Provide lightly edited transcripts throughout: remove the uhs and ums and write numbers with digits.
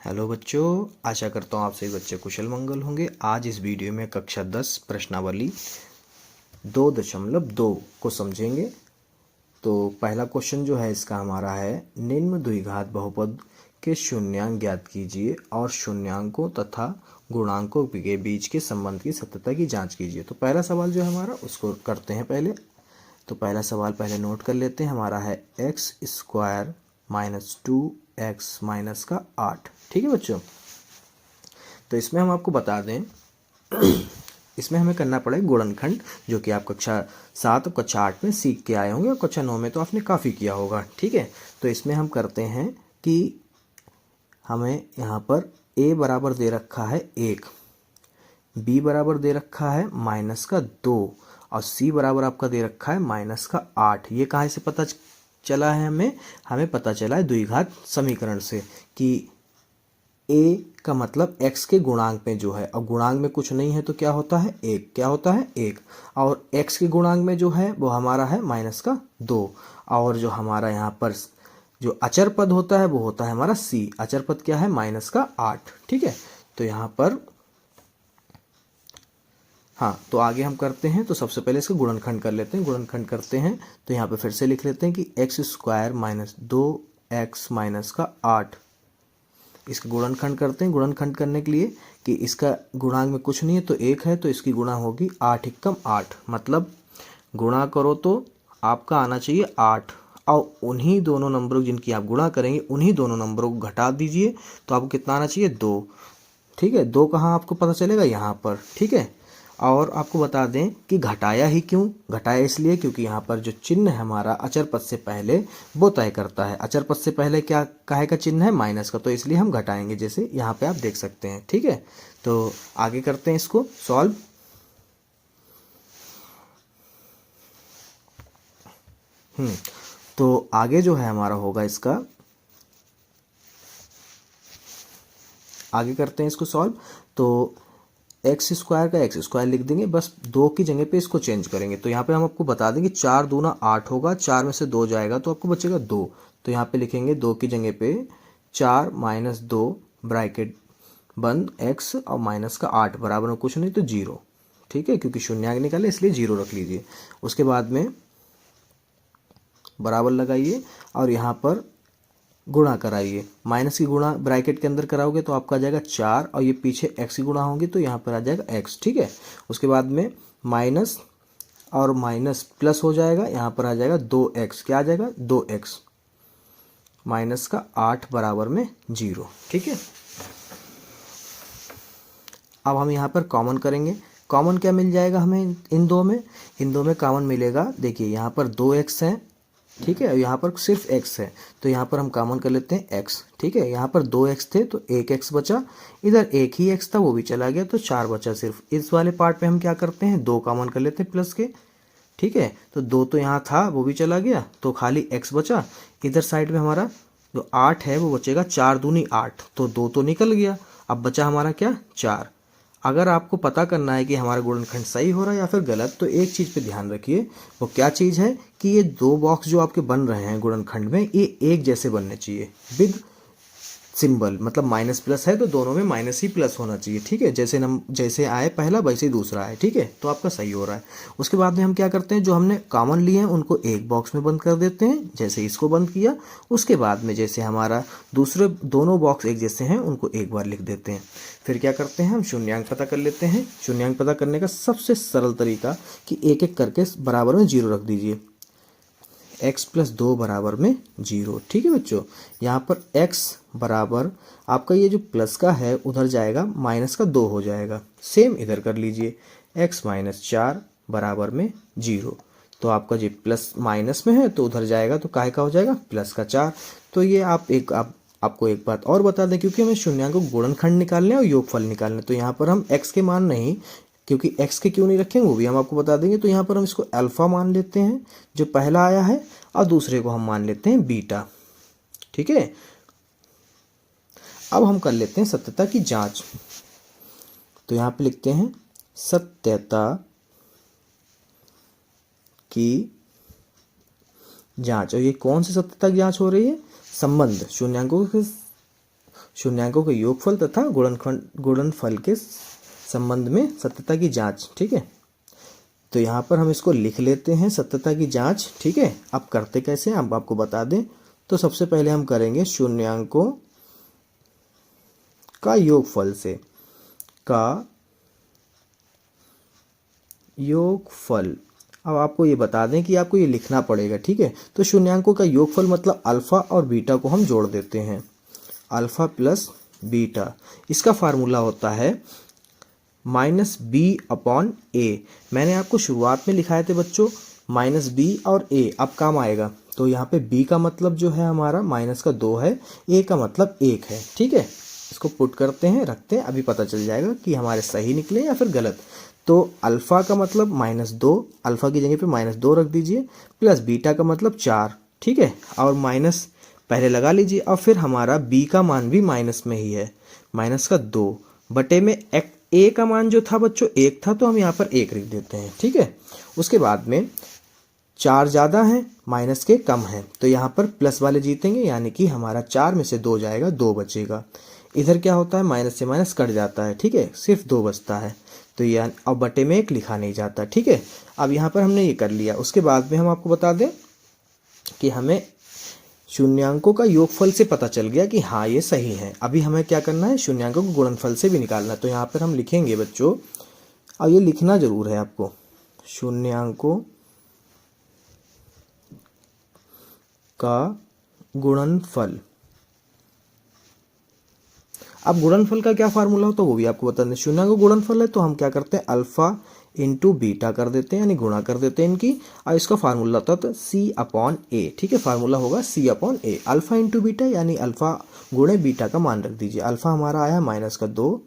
Hello बच्चों, आशा करता हूँ आप सभी बच्चे कुशल मंगल होंगे। आज इस वीडियो में कक्षा 10 प्रश्नावली 2.2 को समझेंगे। तो पहला क्वेश्चन जो है इसका हमारा है, निम्न द्विघात बहुपद के शून्यांक ज्ञात कीजिए और शून्यांकों तथा गुणांकों के बीच के संबंध की सत्यता की जांच कीजिए। तो पहला सवाल जो है हमारा उसको करते हैं पहले। तो पहला सवाल पहले नोट कर लेते हैं, हमारा है x square minus 2x minus का 8। ठीक है बच्चों, तो इसमें हम आपको बता दें इसमें हमें करना पड़ेगा गुणनखंड, जो कि आप कक्षा 7 और कक्षा 8 में सीख के आए होंगे और कक्षा 9 में तो आपने काफ़ी किया होगा। ठीक है, तो इसमें हम करते हैं कि हमें यहाँ पर a बराबर दे रखा है 1, b बराबर दे रखा है माइनस का 2 और c बराबर आपका दे रखा है माइनस का 8। ये कहाँ से पता चला है? हमें पता चला है द्विघात समीकरण से कि a का मतलब x के गुणांक में जो है, और गुणांक में कुछ नहीं है तो क्या होता है? 1। क्या होता है? 1। और x के गुणांक में जो है वो हमारा है माइनस का 2। और जो हमारा यहाँ पर जो अचर पद होता है वो होता है हमारा c। अचर पद क्या है? माइनस का 8। ठीक है, तो यहाँ पर हाँ, तो आगे हम करते हैं। तो सबसे पहले इसका गुणनखंड कर लेते हैं। गुणनखंड करते हैं तो यहाँ पे फिर से लिख लेते हैं कि x square minus 2x minus का 8। इसका गुणनखंड करते हैं। गुणनखंड करने के लिए कि इसका गुणांक में कुछ नहीं है तो 1 है, तो इसकी गुणा होगी 8 एकम 8। मतलब गुणा करो तो आपका आना चाहिए 8, और उन्हीं दोनों नंबरों जिनकी आप गुणा करेंगे उन्हीं दोनों नंबरों को घटा दीजिए तो आपको कितना आना चाहिए? 2। ठीक है, 2 कहाँ आपको पता चलेगा? यहाँ पर। ठीक है, और आपको बता दें कि घटाया ही क्यों? घटाया इसलिए क्योंकि यहाँ पर जो चिन्ह है हमारा अचर पद से पहले वो तय करता है। अचर पद से पहले क्या काहे का चिन्ह है? माइनस का, तो इसलिए हम घटाएंगे, जैसे यहाँ पे आप देख सकते हैं। ठीक है, तो आगे करते हैं इसको सॉल्व। तो आगे जो है हमारा होगा इसका, आगे करते हैं इसको सॉल्व। तो एक्स स्क्वायर का एक्स स्क्वायर लिख देंगे, बस 2 की जगह पे इसको चेंज करेंगे। तो यहाँ पे हम आपको बता देंगे 4 दूना 8 होगा, 4 में से 2 जाएगा तो आपको बचेगा 2। तो यहाँ पे लिखेंगे 2 की जगह पे 4 माइनस 2 ब्रैकेट बंद x और माइनस का 8 बराबर में कुछ नहीं तो 0। ठीक है, क्योंकि शून्यांक निकाले इसलिए 0 रख लीजिए। उसके बाद में बराबर लगाइए और यहाँ पर गुणा कराइए। माइनस की गुणा ब्रैकेट के अंदर कराओगे तो आपका आ जाएगा 4, और ये पीछे x की गुणा होगी तो यहाँ पर आ जाएगा x। ठीक है, उसके बाद में माइनस और माइनस प्लस हो जाएगा, यहाँ पर आ जाएगा 2x। क्या आ जाएगा? 2x माइनस का 8 बराबर में 0। ठीक है, अब हम यहाँ पर कॉमन करेंगे। कॉमन क्या मिल जाएगा हमें इन दो में? इन दो में कॉमन मिलेगा, देखिए यहाँ पर 2x है। ठीक है, और यहाँ पर सिर्फ x है तो यहाँ पर हम कॉमन कर लेते हैं x। ठीक है, यहाँ पर 2x थे तो 1x बचा, इधर एक ही x था वो भी चला गया तो 4 बचा सिर्फ। इस वाले पार्ट में हम क्या करते हैं? 2 कॉमन कर लेते हैं प्लस के। ठीक है, तो 2 तो यहाँ था वो भी चला गया तो खाली x बचा। इधर साइड में हमारा जो 8 है वो बचेगा, 4 दूनी 8, तो 2 तो निकल गया। अब बचा हमारा क्या? 4। अगर आपको पता करना है कि हमारा गुणनखंड सही हो रहा है या फिर गलत, तो एक चीज़ पे ध्यान रखिए। वो क्या चीज़ है कि ये 2 बॉक्स जो आपके बन रहे हैं गुणनखंड में, ये एक जैसे बनने चाहिए विद सिंबल। मतलब माइनस प्लस है तो दोनों में माइनस ही प्लस होना चाहिए। ठीक है, जैसे आए पहला वैसे ही दूसरा आए। ठीक है, तो आपका सही हो रहा है। उसके बाद में हम क्या करते हैं, जो हमने कॉमन लिए हैं उनको एक बॉक्स में बंद कर देते हैं, जैसे इसको बंद किया। उसके बाद में जैसे हमारा दूसरे दोनों बॉक्स एक जैसे हैं उनको एक बार लिख देते हैं। फिर क्या करते हैं, हम शून्यांक पता कर लेते हैं। शून्यांक पता करने का सबसे सरल तरीका कि एक एक करके बराबर में 0 रख दीजिए। x प्लस 2 बराबर में 0। ठीक है बच्चों, यहाँ पर x बराबर आपका ये जो प्लस का है उधर जाएगा, माइनस का 2 हो जाएगा। सेम इधर कर लीजिए, x माइनस 4 बराबर में 0। तो आपका जो प्लस माइनस में है तो उधर जाएगा तो काहे का हो जाएगा? प्लस का 4। तो ये आपको एक बात और बता दें, क्योंकि हमें शून्यांक को गुणनखंड निकालने और योगफल निकालने, तो यहाँ पर हम x के मान नहीं, क्योंकि x के क्यों नहीं रखेंगे वो भी हम आपको बता देंगे। तो यहाँ पर हम इसको अल्फा मान लेते हैं जो पहला आया है, और दूसरे को हम मान लेते हैं बीटा। ठीक है, अब हम कर लेते हैं सत्यता की जांच। तो यहाँ पे लिखते हैं सत्यता की जांच। और ये कौन सी सत्यता की जांच हो रही है? संबंध शून्यांकों के योगफल तथा गुणनफल के संबंध में सत्यता की जांच। ठीक है, तो यहाँ पर हम इसको लिख लेते हैं सत्यता की जांच। ठीक है, अब करते कैसे हैं अब आपको बता दें। तो सबसे पहले हम करेंगे शून्यांकों का योगफल से, का योगफल। अब आपको ये बता दें कि आपको ये लिखना पड़ेगा। ठीक है, तो शून्यांकों का योगफल मतलब अल्फा और बीटा को हम जोड़ देते हैं, अल्फा प्लस बीटा। इसका फार्मूला होता है -b/a। मैंने आपको शुरुआत में लिखाए थे बच्चों -b और a, अब काम आएगा। तो यहाँ पे b का मतलब जो है हमारा माइनस का 2 है, a का मतलब 1 है। ठीक है, इसको पुट करते हैं, रखते हैं, अभी पता चल जाएगा कि हमारे सही निकले या फिर गलत। तो अल्फ़ा का मतलब -2, अल्फ़ा की जगह पे -2 रख दीजिए, प्लस बीटा का मतलब 4। ठीक है, और माइनस पहले लगा लीजिए। और फिर हमारा b का मान भी माइनस में ही है, माइनस का 2 बटे में a का मान जो था बच्चों 1 था, तो हम यहाँ पर 1 लिख देते हैं। ठीक है, उसके बाद में 4 ज़्यादा है माइनस के कम है, तो यहाँ पर प्लस वाले जीतेंगे, यानी कि हमारा 4 में से 2 जाएगा, 2 बचेगा। इधर क्या होता है, माइनस से माइनस कट जाता है। ठीक है, सिर्फ 2 बचता है, तो ये अब बटे में 1 लिखा नहीं जाता। ठीक है, अब यहाँ पर हमने ये कर लिया। उसके बाद में हम आपको बता दें कि हमें शून्यांकों का योगफल से पता चल गया कि हाँ ये सही है। अभी हमें क्या करना है, शून्यांकों को गुणनफल से भी निकालना है। तो यहाँ पर हम लिखेंगे बच्चों, और ये लिखना जरूर है आपको, शून्यांकों का गुणनफल। अब गुणनफल का क्या फार्मूला होता है वो भी आपको बता दें। शून्यांकों का गुणनफल है तो हम क्या करते हैं, अल्फा इंटू बीटा कर देते हैं, यानी गुणा कर देते हैं इनकी, और इसका फार्मूला होता है C/A। ठीक है, फार्मूला होगा C/A, अल्फा इंटू बीटा, यानी अल्फा गुणे बीटा का मान रख दीजिए। अल्फा हमारा आया -2,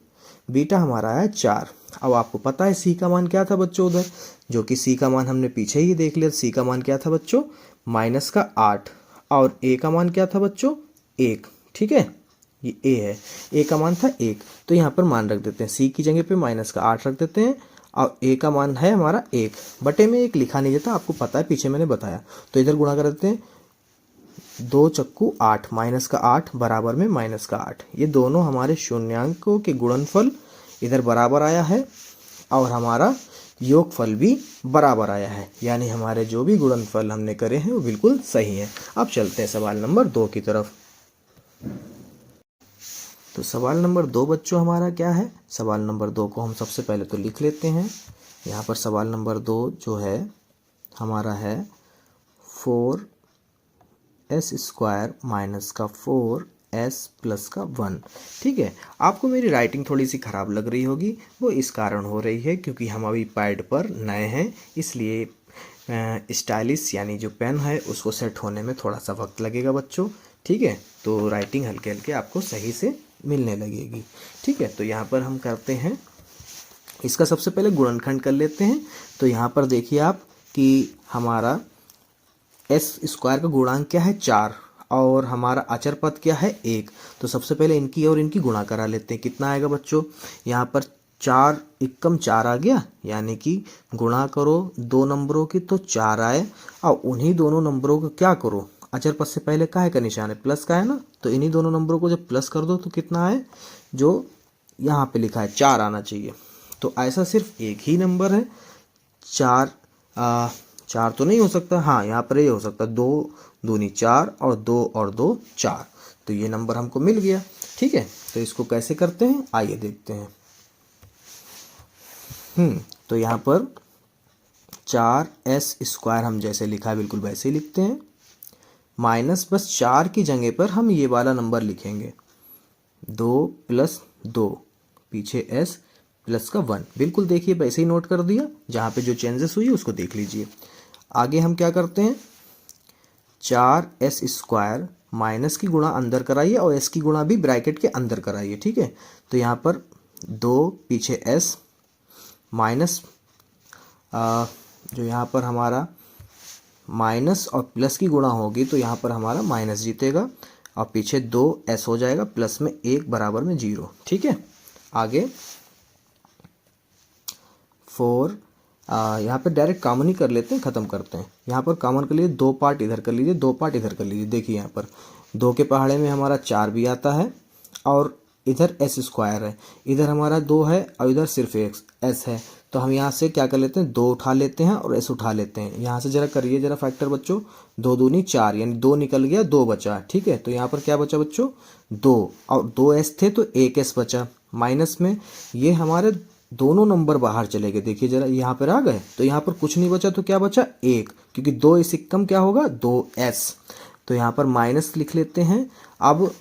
बीटा हमारा आया 4। अब आपको पता है C का मान क्या था बच्चों उधर, जो कि C का मान हमने पीछे ही देख लिया। C का मान क्या था बच्चों, -8, और A का मान क्या था बच्चों, 1। ठीक है, ये A है, A का मान था 1, तो यहाँ पर मान रख देते हैं, C की जगह पे -8 रख देते हैं, और A का मान है हमारा 1, बटे में 1 लिखा नहीं जाता, आपको पता है, पीछे मैंने बताया। तो इधर गुणा कर देते हैं, 2 चक्कू 8, -8 बराबर में -8। ये दोनों हमारे शून्यांकों के गुणनफल इधर बराबर आया है, और हमारा योगफल भी बराबर आया है, यानी हमारे जो भी गुणनफल हमने करे हैं वो बिल्कुल सही है। अब चलते हैं सवाल नंबर 2 की तरफ। तो सवाल नंबर 2 बच्चों हमारा क्या है, सवाल नंबर 2 को हम सबसे पहले तो लिख लेते हैं। यहाँ पर सवाल नंबर 2 जो है हमारा है 4s² माइनस का 4s प्लस का 1। ठीक है, आपको मेरी राइटिंग थोड़ी सी ख़राब लग रही होगी, वो इस कारण हो रही है क्योंकि हम अभी पैड पर नए हैं, इसलिए स्टाइलिश यानी जो पेन है उसको सेट होने में थोड़ा सा वक्त लगेगा बच्चों। ठीक है, तो राइटिंग हल्के हल्के आपको सही से मिलने लगेगी। ठीक है, तो यहाँ पर हम करते हैं, इसका सबसे पहले गुणनखंड कर लेते हैं। तो यहाँ पर देखिए आप कि हमारा s² का गुणांक क्या है, 4, और हमारा अचर पद क्या है, 1। तो सबसे पहले इनकी और इनकी गुणा करा लेते हैं। कितना आएगा बच्चों, यहाँ पर 4 एकम 4 आ गया, यानी कि गुणा करो 2 नंबरों की तो 4 आए, और उन्हीं दोनों नंबरों को क्या करो, अचर पद से पहले काहे का निशान है, प्लस का है ना, तो इन्हीं दोनों नंबरों को जब प्लस कर दो तो कितना आए, जो यहाँ पे लिखा है 4 आना चाहिए। तो ऐसा सिर्फ एक ही नंबर है, 4 तो नहीं हो सकता, हाँ यहाँ पर ये हो सकता है, 2 दूनी 4 और 2 और 2 4, तो ये नंबर हमको मिल गया। ठीक है, तो इसको कैसे करते हैं आइए देखते हैं। तो यहाँ पर 4s² हम जैसे लिखा है बिल्कुल वैसे ही लिखते हैं, माइनस बस 4 की जगह पर हम ये वाला नंबर लिखेंगे, 2 + 2 पीछे s प्लस का 1, बिल्कुल देखिए वैसे ही नोट कर दिया, जहाँ पे जो चेंजेस हुई उसको देख लीजिए। आगे हम क्या करते हैं, 4s² माइनस की गुणा अंदर कराइए और s की गुणा भी ब्रैकेट के अंदर कराइए। ठीक है, तो यहाँ पर 2 पीछे s माइनस जो यहाँ पर हमारा माइनस और प्लस की गुणा होगी तो यहाँ पर हमारा माइनस जीतेगा, और पीछे 2s हो जाएगा, प्लस में 1 बराबर में 0। ठीक है, आगे 4 यहाँ पर डायरेक्ट कॉमन ही कर लेते हैं, ख़त्म करते हैं। यहाँ पर कॉमन कर लीजिए, 2 पार्ट इधर कर लीजिए, 2 पार्ट इधर कर लीजिए। देखिए यहाँ पर 2 के पहाड़े में हमारा 4 भी आता है, और इधर एस स्क्वायर है, इधर हमारा 2 है और इधर सिर्फ एक्स एस है। तो हम यहाँ से क्या कर लेते हैं, 2 उठा लेते हैं और एस उठा लेते हैं। यहाँ से जरा करिए जरा फैक्टर बच्चों, 2 दूनी 4 यानी 2 निकल गया, 2 बचा। ठीक है, तो यहाँ पर क्या बचा बच्चों, 2 और 2 एस थे तो 1 एस बचा। माइनस में ये हमारे दोनों नंबर बाहर चले गए, देखिए जरा यहाँ पर आ गए, तो यहाँ पर कुछ नहीं बचा, तो क्या बचा 1, क्योंकि 2 इस कम क्या होगा 2s। तो यहाँ पर माइनस लिख लेते हैं। अब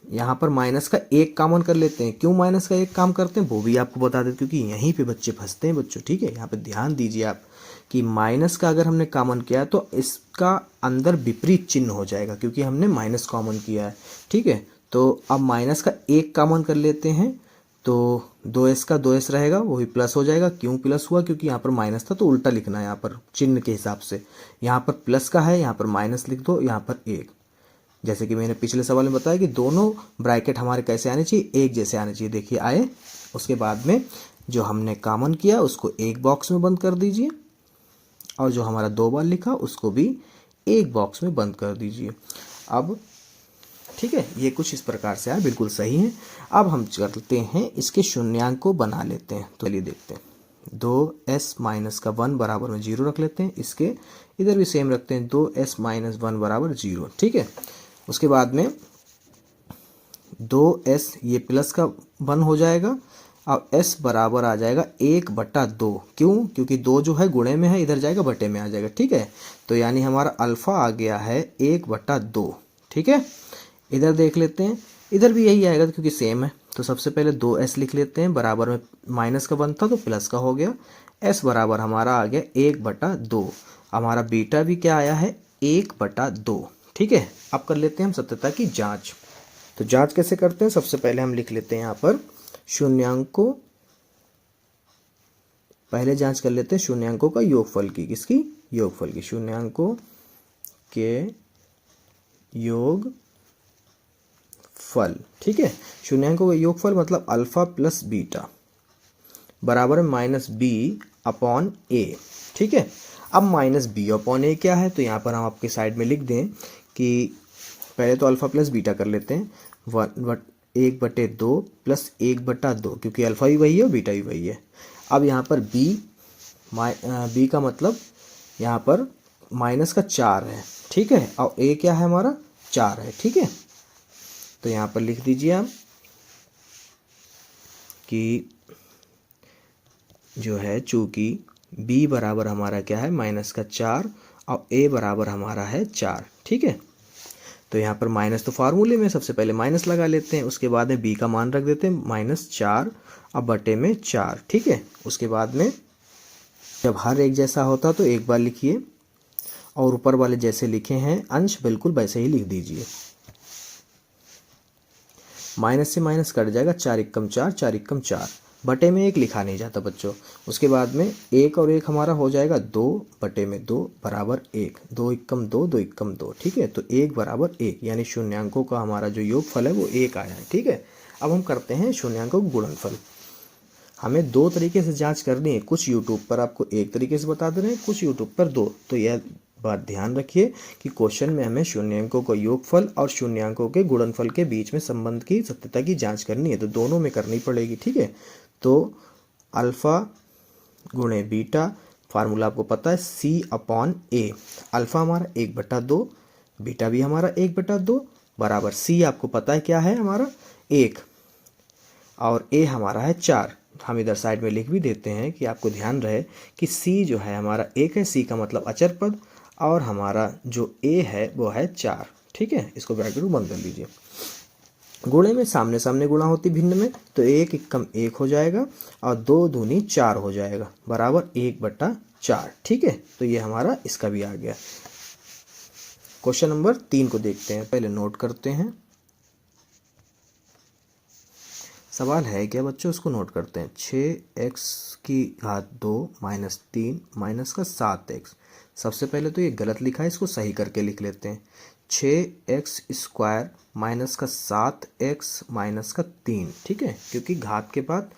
यहाँ पर माइनस का 1 कॉमन कर लेते हैं। क्यों माइनस का 1 काम करते हैं वो भी आपको बता देते, क्योंकि यहीं पे बच्चे फंसते हैं बच्चों। ठीक है, यहाँ पे ध्यान दीजिए आप कि माइनस का अगर हमने कॉमन किया तो इसका अंदर विपरीत चिन्ह हो जाएगा, क्योंकि हमने माइनस कॉमन किया है। ठीक है, तो अब माइनस का 1 कॉमन कर लेते हैं, तो 2s का 2s रहेगा, वो भी प्लस हो जाएगा। क्यों प्लस हुआ, क्योंकि यहाँ पर माइनस था तो उल्टा लिखना है यहाँ पर चिन्ह के हिसाब से। यहाँ पर प्लस का है, यहाँ पर माइनस लिख दो, यहाँ पर 1। जैसे कि मैंने पिछले सवाल में बताया कि दोनों ब्रैकेट हमारे कैसे आने चाहिए, एक जैसे आने चाहिए। देखिए आए। उसके बाद में जो हमने कॉमन किया उसको एक बॉक्स में बंद कर दीजिए, और जो हमारा 2 बार लिखा उसको भी एक बॉक्स में बंद कर दीजिए। अब ठीक है, ये कुछ इस प्रकार से आया, बिल्कुल सही है। अब हम करते हैं इसके शून्यांक को बना लेते हैं। तो चलिए देखते हैं। 2s माइनस का 1 बराबर में 0 रख लेते हैं। इसके इधर भी सेम रखते हैं, 2s माइनस 1 बराबर 0। ठीक है, उसके बाद में 2s ये प्लस का 1 हो जाएगा, अब s बराबर आ जाएगा 1/2। क्यों, क्योंकि 2 जो है गुणे में है, इधर जाएगा बटे में आ जाएगा। ठीक है, तो यानी हमारा अल्फा आ गया है 1/2। ठीक है, इधर देख लेते हैं, इधर भी यही आएगा क्योंकि सेम है। तो सबसे पहले 2s लिख लेते हैं, बराबर में माइनस का 1 था तो प्लस का हो गया। s बराबर हमारा आ गया 1/2। हमारा बीटा भी क्या आया है 1/2। ठीक है, अब कर लेते हैं हम सत्यता की जांच। तो जांच कैसे करते हैं, सबसे पहले हम लिख लेते हैं यहाँ पर शून्यांकों, पहले जांच कर लेते हैं शून्यांकों का योगफल की। किसकी, योगफल की, शून्यांकों के योग फल। ठीक है, शून्यांकों का योगफल मतलब अल्फा प्लस बीटा बराबर माइनस बी अपॉन ए। ठीक है, अब माइनस बी अपॉन ए क्या है, तो यहाँ पर हम आपके साइड में लिख दें कि पहले तो अल्फा प्लस बीटा कर लेते हैं। 1/2 प्लस 1/2, क्योंकि अल्फा भी वही है और बीटा भी वही है। अब यहाँ पर बी का मतलब यहाँ पर माइनस का 4 है। ठीक है, और ए क्या है हमारा 4 है। ठीक है, तो यहाँ पर लिख दीजिए आप कि जो है चूंकि b बराबर हमारा क्या है माइनस का 4 और a बराबर हमारा है 4। ठीक है, तो यहाँ पर माइनस तो फार्मूले में सबसे पहले माइनस लगा लेते हैं, उसके बाद में b का मान रख देते हैं -4 और बटे में 4। ठीक है, उसके बाद में जब हर एक जैसा होता तो एक बार लिखिए, और ऊपर वाले जैसे लिखे हैं अंश बिल्कुल वैसे ही लिख दीजिए। माइनस से माइनस कट जाएगा, 4 एकम 4, 4 एकम 4, बटे में 1 लिखा नहीं जाता बच्चों। उसके बाद में 1 और 1 हमारा हो जाएगा 2 बटे में 2 बराबर 1, 2 एकम 2, 2 एकम 2। ठीक है, तो 1 बराबर 1, यानी शून्यांकों का हमारा जो योगफल है वो 1 आया है। ठीक है, अब हम करते हैं शून्यांकों का गुणनफल। हमें 2 तरीके से जांच करनी है, कुछ यूट्यूब पर आपको एक तरीके से बता दे रहे हैं, कुछ यूट्यूब पर 2। तो यह बात ध्यान रखिए कि क्वेश्चन में हमें शून्यांकों का योगफल और शून्यांकों के गुणनफल के बीच में संबंध की सत्यता की जांच करनी है, तो दोनों में करनी पड़ेगी। ठीक है, तो अल्फा गुणे बीटा, फार्मूला आपको पता है c/a। अल्फा हमारा 1/2, बीटा भी हमारा 1/2 बराबर c आपको पता है क्या है हमारा 1, और a हमारा है 4। हम इधर साइड में लिख भी देते हैं कि आपको ध्यान रहे कि c जो है हमारा 1 है, c का मतलब अचर पद, और हमारा जो a है वो है 4। ठीक है, इसको ब्रैकेट में बंद कर लीजिए। गुणे में सामने सामने गुणा होती भिन्न में, तो 1 एकम 1 हो जाएगा और 2 दूनी 4 हो जाएगा बराबर 1/4। ठीक है, तो ये हमारा इसका भी आ गया। क्वेश्चन नंबर 3 को देखते हैं, पहले नोट करते हैं। सवाल है क्या बच्चों, उसको नोट करते हैं। 6x⁻2 - 3 - 7x। सबसे पहले तो ये गलत लिखा है, इसको सही करके लिख लेते हैं। 6x² - 7x - 3। ठीक है, क्योंकि घात के बाद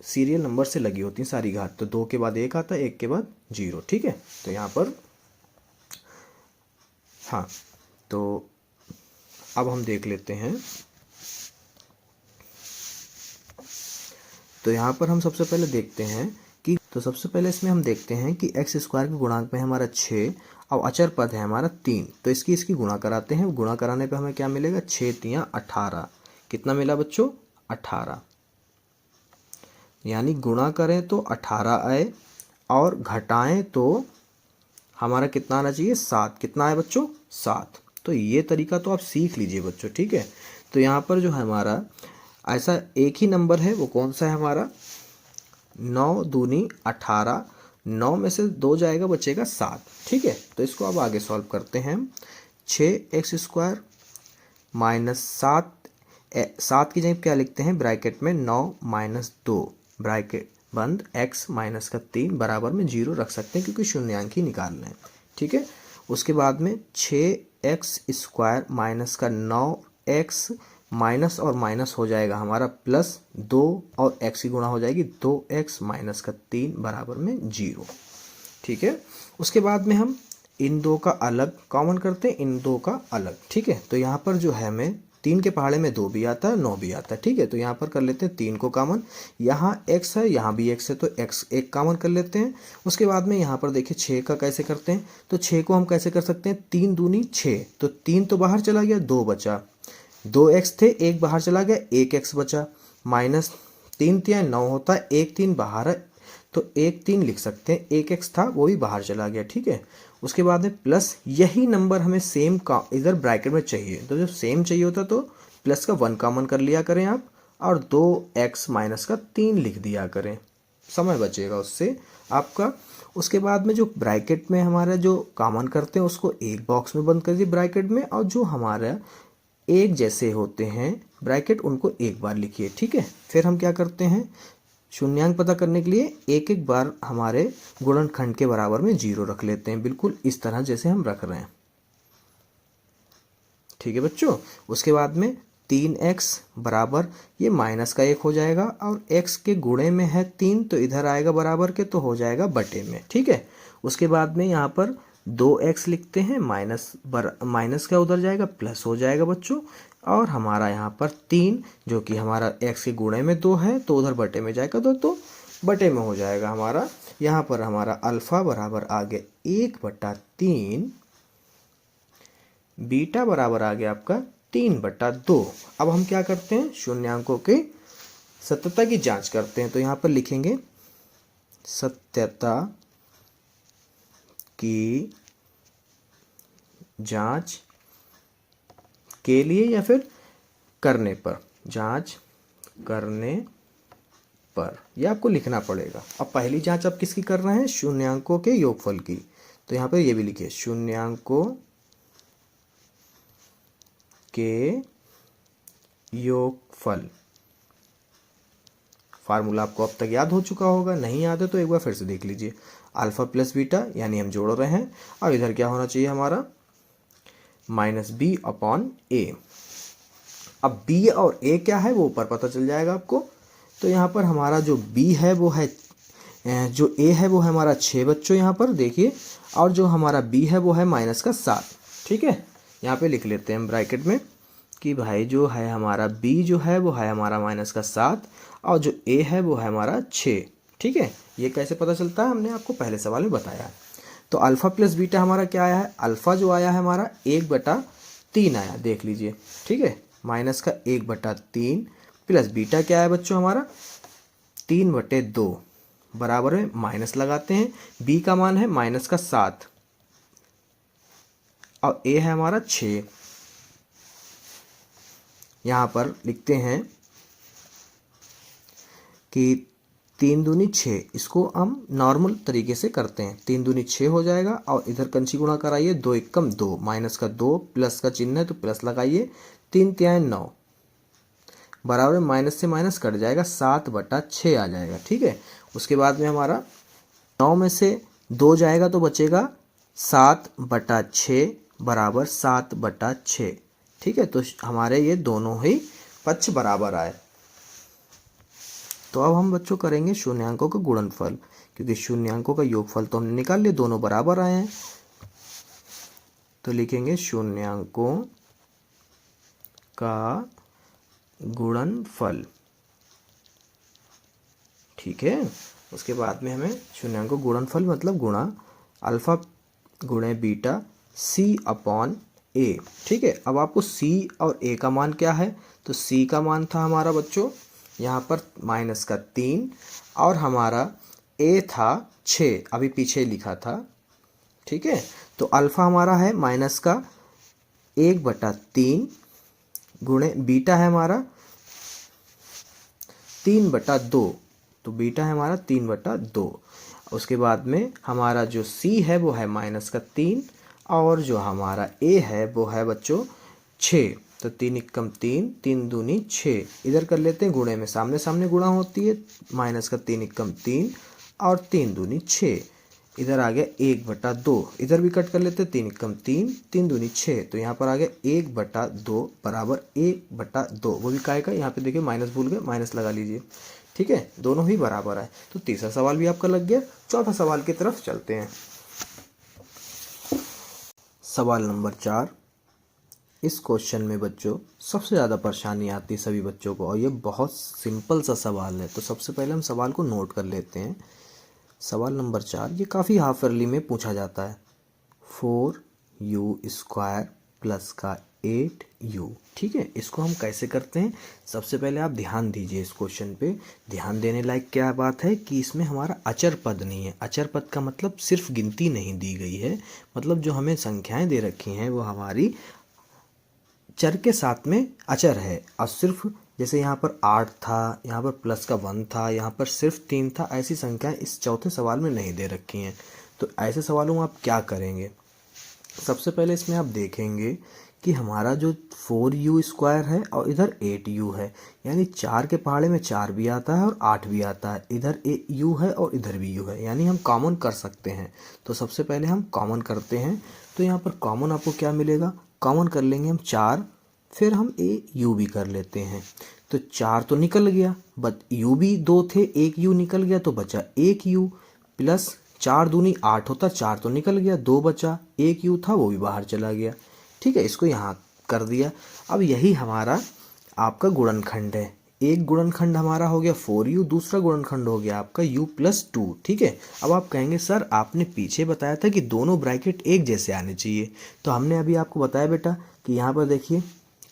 सीरियल नंबर से लगी होती है सारी घात, तो 2 के बाद 1 आता है, 1 के बाद 0। ठीक है, तो यहाँ पर हाँ, तो अब हम देख लेते हैं तो यहाँ पर हम सबसे पहले देखते हैं कि सबसे पहले इसमें हम देखते हैं कि एक्स स्क्वायर के गुणांक में हमारा 6 और अचर पद है हमारा 3। तो इसकी गुणा कराते हैं। गुणा कराने पे हमें क्या मिलेगा, 6 तियाँ 18। कितना मिला बच्चों, 18। यानी गुणा करें तो 18 आए और घटाएं तो हमारा कितना आना चाहिए, 7। कितना आए बच्चों, 7। तो ये तरीका तो आप सीख लीजिए बच्चों, ठीक है। तो यहाँ पर जो है हमारा ऐसा एक ही नंबर है, वो कौन सा है हमारा, 9 दूनी 18। 9 में से 2 जाएगा, बचेगा 7, ठीक है। तो इसको अब आगे सॉल्व करते हैं। 6x² माइनस 7 की जगह क्या लिखते हैं, ब्रैकेट में 9 माइनस 2 ब्रैकेट बंद, x माइनस का 3 बराबर में 0 रख सकते हैं क्योंकि शून्यांक ही निकालना है, ठीक है। उसके बाद में 6x² माइनस का 9x माइनस और माइनस हो जाएगा हमारा प्लस 2 और x की गुणा हो जाएगी 2x माइनस का 3 बराबर में 0, ठीक है। उसके बाद में हम इन दो का अलग कॉमन करते हैं, इन दो का अलग, ठीक है। तो यहाँ पर जो है हमें 3 के पहाड़े में 2 भी आता है, 9 भी आता है, ठीक है। तो यहाँ पर कर लेते हैं 3 को कॉमन। यहाँ x है, यहाँ भी x है, तो x एक कॉमन कर लेते हैं। उसके बाद में यहाँ पर देखिए 6 का कैसे करते हैं, तो 6 को हम कैसे कर सकते हैं, 3 दूनी 6, तो 3 तो बाहर चला गया, 2 बचा, 2x थे, 1 बाहर चला गया, 1x बचा, माइनस 3 तिया 9 होता है, 1 3 बाहर है, तो 1 3 लिख सकते हैं, 1x था वो भी बाहर चला गया, ठीक है। उसके बाद में प्लस यही नंबर हमें सेम का इधर ब्रैकेट में चाहिए, तो जब सेम चाहिए होता तो प्लस का 1 कॉमन कर लिया करें आप, और 2x माइनस का 3 लिख दिया करें, समय बचेगा उससे आपका। उसके बाद में जो ब्रैकेट में हमारा जो कॉमन करते हैं उसको एक बॉक्स में बंद कर दिए ब्रैकेट में, और जो हमारा एक जैसे होते हैं ब्रैकेट उनको एक बार लिखिए, ठीक है। फिर हम क्या करते हैं, शून्यांक पता करने के लिए एक एक बार हमारे गुणनखंड के बराबर में 0 रख लेते हैं, बिल्कुल इस तरह जैसे हम रख रहे हैं, ठीक है बच्चों। उसके बाद में 3x बराबर ये माइनस का 1 हो जाएगा, और x के गुणे में है 3 तो इधर आएगा बराबर के, तो हो जाएगा बटे में, ठीक है। उसके बाद में यहाँ पर 2x लिखते हैं, माइनस का उधर जाएगा प्लस हो जाएगा बच्चों, और हमारा यहाँ पर 3 जो कि हमारा x के गुणे में 2 है तो उधर बटे में जाएगा, तो बटे में हो जाएगा हमारा। यहाँ पर हमारा अल्फा बराबर आ गया 1/3, बीटा बराबर आ गया आपका 3/2। अब हम क्या करते हैं, शून्यांकों के सत्यता की जांच करते हैं। तो यहाँ पर लिखेंगे सत्यता की जांच के लिए या फिर करने पर, जांच करने पर यह आपको लिखना पड़ेगा। अब पहली जांच आप किसकी कर रहे हैं, शून्यांकों के योगफल की। तो यहाँ पर ये भी लिखिए शून्यांकों के योगफल। फार्मूला आपको अब तक याद हो चुका होगा, नहीं याद है तो एक बार फिर से देख लीजिए। अल्फा प्लस बीटा यानी हम जोड़ रहे हैं, और इधर क्या होना चाहिए हमारा, -b/a। अब b और a क्या है वो ऊपर पता चल जाएगा आपको। तो यहाँ पर हमारा जो b है वो है, जो a है वो है हमारा 6 बच्चों, यहाँ पर देखिए, और जो हमारा b है वो है -7, ठीक है। यहाँ पे लिख लेते हैं हम ब्रैकेट में कि भाई जो है हमारा b जो है वो है हमारा -7, और जो a है वो है हमारा 6, ठीक है। ये कैसे पता चलता है, हमने आपको पहले सवाल में बताया है। तो अल्फा प्लस बीटा हमारा क्या आया है, अल्फा जो आया है हमारा 1/3 आया, देख लीजिए, ठीक है, माइनस का 1/3, प्लस बीटा क्या है बच्चों हमारा 3/2, बराबर में माइनस लगाते हैं, b का मान है -7 और a है हमारा 6। यहाँ पर लिखते हैं कि 3 दूनी 6, इसको हम नॉर्मल तरीके से करते हैं, 3 दूनी 6 हो जाएगा, और इधर कंची गुणा कराइए, 2 एकम 2, माइनस का 2, प्लस का चिन्ह है तो प्लस लगाइए, 3 तिहाई 9, बराबर माइनस से माइनस कट जाएगा, 7/6 आ जाएगा, ठीक है। उसके बाद में हमारा 9 में से 2 जाएगा तो बचेगा 7/6 बराबर 7/6, ठीक है। तो हमारे ये दोनों ही पक्ष बराबर आए। तो अब हम बच्चों करेंगे शून्यांकों का गुणनफल, क्योंकि शून्यांकों का योगफल तो हमने निकाल लिया, दोनों बराबर आए हैं। तो लिखेंगे शून्यांकों का गुणनफल। ठीक है। उसके बाद में हमें शून्यांक को गुणनफल मतलब गुणा अल्फा गुणे बीटा सी अपॉन ए, ठीक है। अब आपको सी और ए का मान क्या है, तो सी का मान था हमारा बच्चों यहाँ पर -3 और हमारा ए था 6, अभी पीछे लिखा था, ठीक है। तो अल्फा हमारा है -1/3 गुणे बीटा है हमारा 3/2, तो बीटा है हमारा 3/2। उसके बाद में हमारा जो सी है वो है -3 और जो हमारा ए है वो है बच्चों 6, तो 3 एकम 3, 3 दूनी 6, इधर कर लेते हैं गुणे में, सामने सामने गुणा होती है, -3 एकम 3 और 3 दूनी 6, इधर आ गया 1/2, इधर भी कट कर लेते हैं, 3 एकम 3, 3 दूनी 6, तो यहाँ पर आ गया 1/2 बराबर 1/2, वो भी काय का, यहाँ पे देखिए माइनस भूल गए, माइनस लगा लीजिए, ठीक है, दोनों ही बराबर है। तो तीसरा सवाल भी आपका लग गया। चौथा सवाल की तरफ चलते हैं। सवाल नंबर 4। इस क्वेश्चन में बच्चों सबसे ज़्यादा परेशानी आती है सभी बच्चों को, और ये बहुत सिंपल सा सवाल है। तो सबसे पहले हम सवाल को नोट कर लेते हैं। सवाल नंबर 4 ये काफ़ी हाफ ईयरली में पूछा जाता है। 4u² प्लस का 8u, ठीक है। इसको हम कैसे करते हैं, सबसे पहले आप ध्यान दीजिए इस क्वेश्चन पे। ध्यान देने लायक क्या बात है कि इसमें हमारा अचर पद नहीं है। अचर पद का मतलब सिर्फ गिनती नहीं दी गई है, मतलब जो हमें संख्याएं दे रखी हैं वो हमारी चर के साथ में अचर है। और सिर्फ जैसे यहाँ पर 8 था, यहाँ पर प्लस का 1 था, यहाँ पर सिर्फ 3 था, ऐसी संख्याएं इस चौथे सवाल में नहीं दे रखी हैं। तो ऐसे सवालों में आप क्या करेंगे, सबसे पहले इसमें आप देखेंगे कि हमारा जो 4u² है और इधर 8u है, यानी 4 के पहाड़े में 4 भी आता है और 8 भी आता है, इधर u है और इधर भी u है, यानी हम कॉमन कर सकते हैं। तो सबसे पहले हम कॉमन करते हैं। तो यहाँ पर कॉमन आपको क्या मिलेगा, कॉमन कर लेंगे हम 4, फिर हम u भी कर लेते हैं। तो 4 तो निकल गया, बट u भी 2 थे, एक u निकल गया तो बचा 1u, प्लस 4 दूनी 8 होता, 4 तो निकल गया, 2 बचा, 1u था वो भी बाहर चला गया, ठीक है। इसको यहाँ कर दिया। अब यही हमारा आपका गुणनखंड है। एक गुणनखंड हमारा हो गया 4u, दूसरा गुणनखंड हो गया आपका u+2, ठीक है। अब आप कहेंगे सर आपने पीछे बताया था कि दोनों ब्रैकेट एक जैसे आने चाहिए, तो हमने अभी आपको बताया बेटा कि यहाँ पर देखिए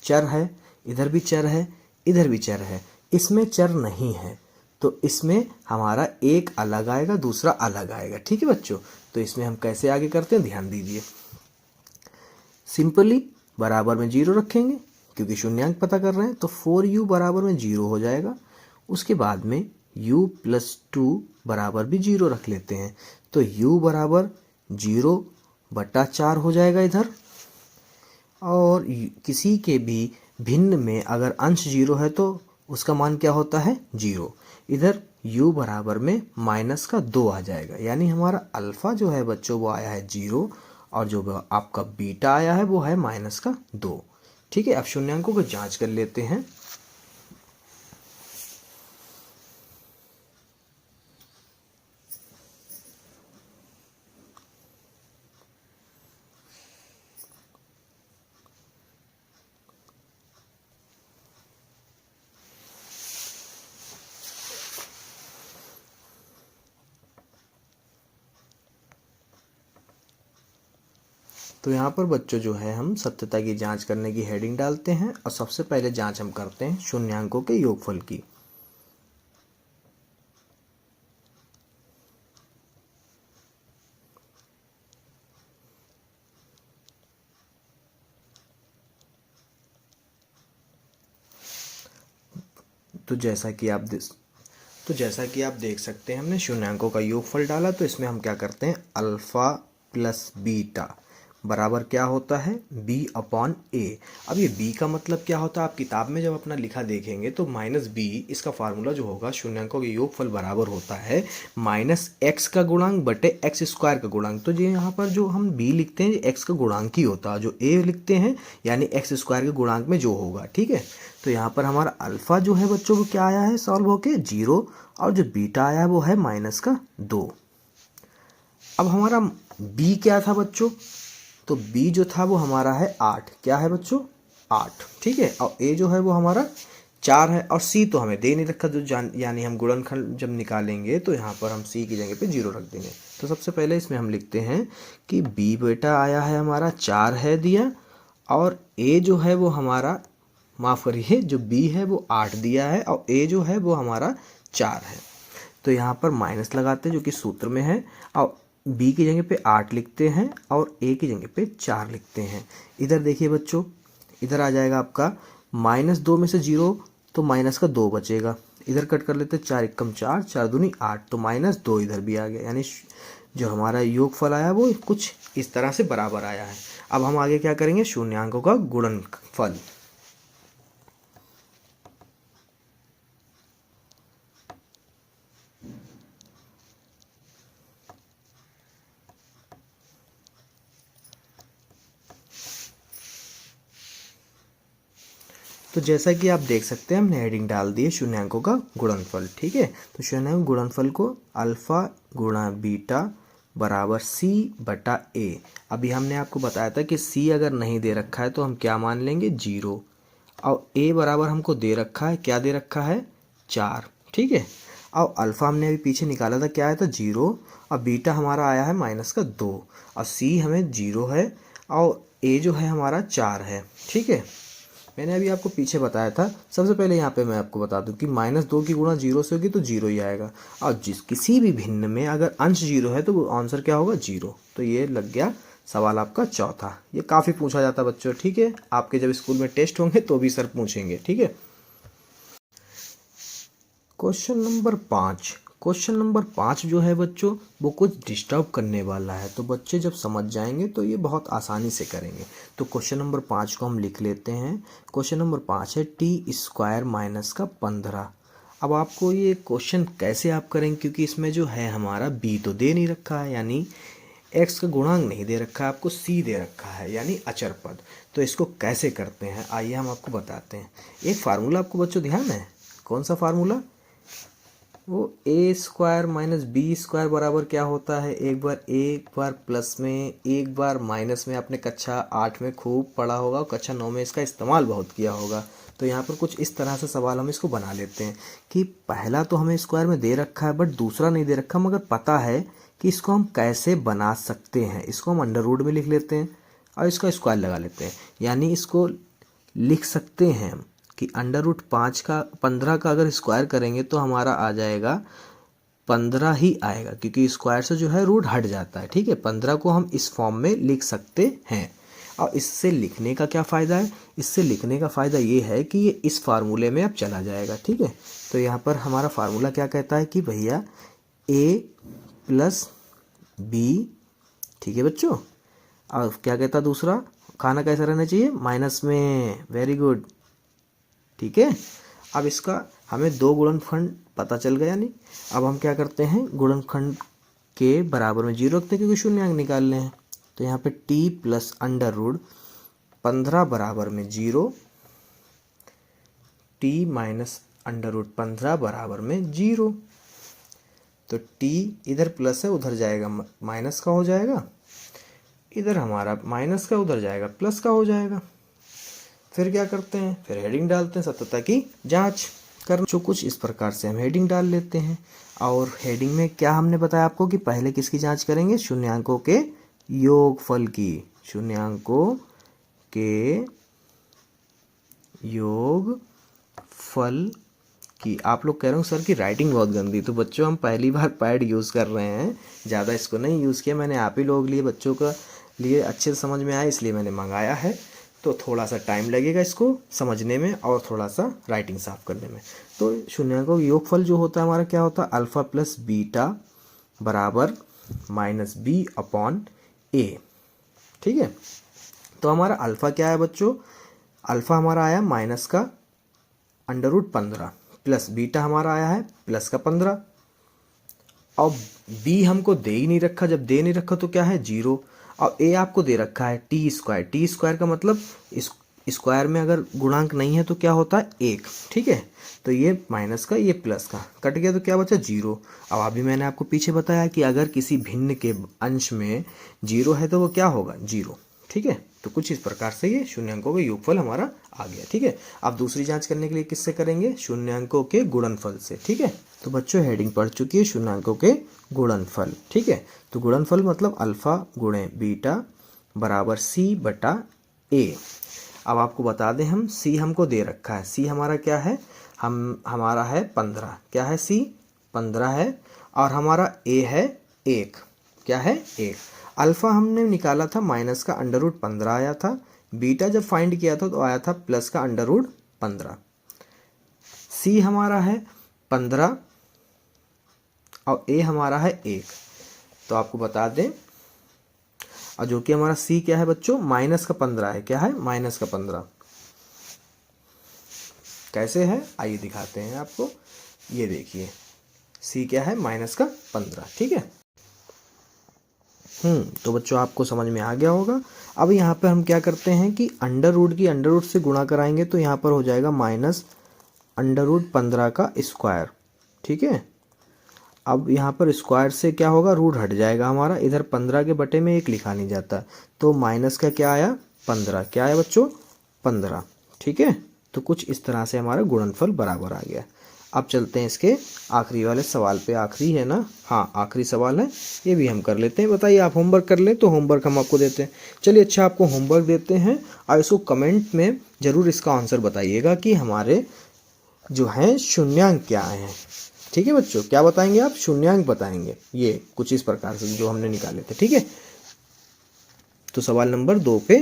चर है, इधर भी चर है, इधर भी चर है, इसमें चर नहीं है, तो इसमें हमारा एक अलग आएगा, दूसरा अलग आएगा, ठीक है बच्चों। तो इसमें हम कैसे आगे करते हैं, ध्यान दीजिए। सिंपली बराबर में 0 रखेंगे क्योंकि शून्यांक पता कर रहे हैं, तो 4u बराबर में 0 हो जाएगा। उसके बाद में u+2 बराबर भी 0 रख लेते हैं, तो u बराबर 0/4 हो जाएगा इधर। और किसी के भी भिन्न में अगर अंश 0 है तो उसका मान क्या होता है, 0। इधर u बराबर में -2 आ जाएगा, यानी हमारा अल्फा जो है बच्चों वो आया है 0 और जो आपका बीटा आया है वो है -2, ठीक है। अब शून्यांकों को जांच कर लेते हैं। तो यहाँ पर बच्चों जो है हम सत्यता की जांच करने की हेडिंग डालते हैं और सबसे पहले जांच हम करते हैं शून्यांकों के योगफल की। तो जैसा कि आप देख सकते हैं हमने शून्यांकों का योगफल डाला, तो इसमें हम क्या करते हैं, अल्फा प्लस बीटा बराबर क्या होता है, b/a। अब ये b का मतलब क्या होता है, आप किताब में जब अपना लिखा देखेंगे तो -b इसका फार्मूला जो होगा शून्यांकों के योगफल बराबर होता है -x का गुणांक बटे x² का गुणांक। तो ये यहाँ पर जो हम b लिखते हैं x का गुणांक ही होता है, जो a लिखते हैं यानी x² के गुणांक में जो होगा, ठीक है। तो यहाँ पर हमारा अल्फा जो है बच्चों को क्या आया है सॉल्व होके 0, और जो बीटा आया है वो है -2। अब हमारा b क्या था बच्चों, तो b जो था वो हमारा है 8, क्या है बच्चों 8, ठीक है। और a जो है वो हमारा 4 है और c तो हमें दे नहीं रखा, जो यानी हम गुणनखंड जब निकालेंगे तो यहाँ पर हम c की जगह पे 0 रख देंगे। तो सबसे पहले इसमें हम लिखते हैं कि b बेटा आया है हमारा 4 है दिया, और a जो है वो हमारा, माफ़ करिए, जो b है वो 8 दिया है, और a जो है वो हमारा 4 है। तो यहाँ पर माइनस लगाते हैं जो कि सूत्र में है, और b की जगह पे 8 लिखते हैं और a की जगह पे 4 लिखते हैं। इधर देखिए बच्चों, इधर आ जाएगा आपका -2 में से 0, तो माइनस का 2 बचेगा। इधर कट कर लेते हैं, 4 एकम 4, 4 दूनी 8, तो -2 इधर भी आ गया, यानी जो हमारा योगफल आया वो कुछ इस तरह से बराबर आया है। अब हम आगे क्या करेंगे, शून्यांकों का गुणनफल। तो जैसा कि आप देख सकते हैं हमने हेडिंग डाल दी है शून्यांकों का गुणनफल। ठीक है, तो शून्यांकों गुणनफल को अल्फा गुणा बीटा बराबर c बटा a। अभी हमने आपको बताया था कि c अगर नहीं दे रखा है तो हम क्या मान लेंगे, 0, और a बराबर हमको दे रखा है, क्या दे रखा है, 4। ठीक है, और अल्फ़ा हमने अभी पीछे निकाला था, क्या आया था, 0, और बीटा हमारा आया है -2, और c हमें 0 है, और a जो है हमारा 4 है। ठीक है, मैंने अभी आपको पीछे बताया था। सबसे पहले यहाँ पे मैं आपको बता दूं कि -2 की गुणा 0 से होगी तो 0 ही आएगा, और किसी भी भिन्न में अगर अंश 0 है तो वो आंसर क्या होगा, 0। तो ये लग गया सवाल आपका चौथा। ये काफ़ी पूछा जाता है बच्चों। ठीक है, आपके जब स्कूल में टेस्ट होंगे तो भी सर पूछेंगे। ठीक है, क्वेश्चन नंबर 5। क्वेश्चन नंबर 5 जो है बच्चों वो कुछ डिस्टर्ब करने वाला है, तो बच्चे जब समझ जाएंगे तो ये बहुत आसानी से करेंगे। तो क्वेश्चन नंबर 5 को हम लिख लेते हैं। क्वेश्चन नंबर 5 है t² - 15। अब आपको ये क्वेश्चन कैसे आप करेंगे, क्योंकि इसमें जो है हमारा b तो दे नहीं रखा है, यानी x का गुणांक नहीं दे रखा है, आपको c दे रखा है यानी अचर पद। तो इसको कैसे करते हैं आइए हम आपको बताते हैं। एक फार्मूला आपको बच्चों ध्यान है, कौन सा फार्मूला, वो a² - b² बराबर क्या होता है, एक बार प्लस में, एक बार माइनस में। आपने कक्षा 8 में खूब पढ़ा होगा और कक्षा 9 में इसका इस्तेमाल बहुत किया होगा। तो यहाँ पर कुछ इस तरह से सवाल हम इसको बना लेते हैं कि पहला तो हमें स्क्वायर में दे रखा है बट दूसरा नहीं दे रखा, मगर पता है कि इसको हम कैसे बना सकते हैं। इसको हम अंडर रूट में लिख लेते हैं और इसका स्क्वायर लगा लेते हैं, यानी इसको लिख सकते हैं हम कि √15 का अगर स्क्वायर करेंगे तो हमारा आ जाएगा 15 ही आएगा, क्योंकि स्क्वायर से जो है रूट हट जाता है। ठीक है, 15 को हम इस फॉर्म में लिख सकते हैं। और इससे लिखने का क्या फ़ायदा है, इससे लिखने का फ़ायदा ये है कि ये इस फार्मूले में अब चला जाएगा। ठीक है, तो यहाँ पर हमारा फार्मूला क्या कहता है कि भैया a + b। ठीक है बच्चों, और क्या कहता है दूसरा, खाना कैसा रहना चाहिए, माइनस में। Very good. ठीक है, अब इसका हमें 2 गुणनखंड पता चल गया। नहीं, अब हम क्या करते हैं, गुणनखंड के बराबर में 0 रखते हैं क्योंकि शून्यांक निकालने हैं। तो यहाँ पे t + √15 बराबर में 0, t - √15 बराबर में 0। तो t इधर प्लस है उधर जाएगा माइनस का हो जाएगा, इधर हमारा माइनस का उधर जाएगा प्लस का हो जाएगा। फिर क्या करते हैं, फिर हेडिंग डालते हैं सत्यता की जांच करना। जो कुछ इस प्रकार से हम हेडिंग डाल लेते हैं, और हेडिंग में क्या हमने बताया आपको कि पहले किसकी जांच करेंगे, शून्यांकों के योगफल की। शून्यांकों के योगफल की। आप लोग कह रहे हो सर की राइटिंग बहुत गंदी, तो बच्चों हम पहली बार पैड यूज़ कर रहे हैं, ज़्यादा इसको नहीं यूज़ किया मैंने, आप ही लोग लिए बच्चों का लिए अच्छे से समझ में आए इसलिए मैंने मंगाया है। तो थोड़ा सा टाइम लगेगा इसको समझने में और थोड़ा सा राइटिंग साफ करने में। तो शून्यांकों का योगफल जो होता है हमारा क्या होता है, अल्फ़ा + बीटा बराबर -b/a। ठीक है, तो हमारा अल्फ़ा क्या है बच्चों, अल्फ़ा हमारा आया -का √15 + बीटा हमारा आया है +15। अब b हमको दे ही नहीं रखा, जब दे नहीं रखा तो क्या है 0, और a आपको दे रखा है t² का मतलब इस स्क्वायर में अगर गुणांक नहीं है तो क्या होता है 1। ठीक है, तो ये माइनस का ये प्लस का कट गया तो क्या बचा 0। अब अभी मैंने आपको पीछे बताया कि अगर किसी भिन्न के अंश में 0 है तो वो क्या होगा 0। ठीक है। तो कुछ इस प्रकार से ये शून्यांकों का योगफल हमारा आ गया। ठीक है। अब दूसरी जांच करने के लिए किससे करेंगे? शून्यांकों के गुणनफल से। ठीक है। तो बच्चों हेडिंग पढ़ चुकी है शून्यांकों के गुणनफल। ठीक है। तो गुणनफल मतलब अल्फा गुणे बीटा बराबर सी बटा ए। अब आपको बता दें हम सी हमको दे रखा है, सी हमारा क्या है? हमारा है 15। क्या है? सी 15 है। और हमारा ए है 1। क्या है? 1। अल्फ़ा हमने निकाला था माइनस का √15 आया था। बीटा जब फाइंड किया था तो आया था प्लस का √15। सी हमारा है 15 और ए हमारा है 1। तो आपको बता दें, और जो कि हमारा सी क्या है बच्चों? माइनस का 15 है। क्या है? माइनस का 15। कैसे है आइए दिखाते हैं आपको। ये देखिए सी क्या है? माइनस का 15। ठीक है। तो बच्चों आपको समझ में आ गया होगा। अब यहाँ पर हम क्या करते हैं कि अंडर रूट की अंडर रूट से गुणा कराएंगे तो यहाँ पर हो जाएगा माइनस √15 का स्क्वायर। ठीक है। अब यहाँ पर स्क्वायर से क्या होगा? रूट हट जाएगा हमारा, इधर 15 के बटे में 1 लिखा नहीं जाता, तो माइनस का क्या आया? 15। क्या आया बच्चों? 15। ठीक है। तो कुछ इस तरह से हमारा गुणनफल बराबर आ गया। अब चलते हैं इसके आखिरी वाले सवाल पे। आखिरी है ना? हाँ आखिरी सवाल है, ये भी हम कर लेते हैं। बताइए आप होमवर्क कर लें तो होमवर्क हम आपको देते हैं। चलिए अच्छा आपको होमवर्क देते हैं और इसको कमेंट में ज़रूर इसका आंसर बताइएगा कि हमारे जो हैं शून्यांक क्या हैं। ठीक है बच्चों, क्या बताएंगे आप? शून्यांक बताएंगे। ये कुछ इस प्रकार से जो हमने निकाले थे। ठीक है। तो सवाल नंबर 2 पे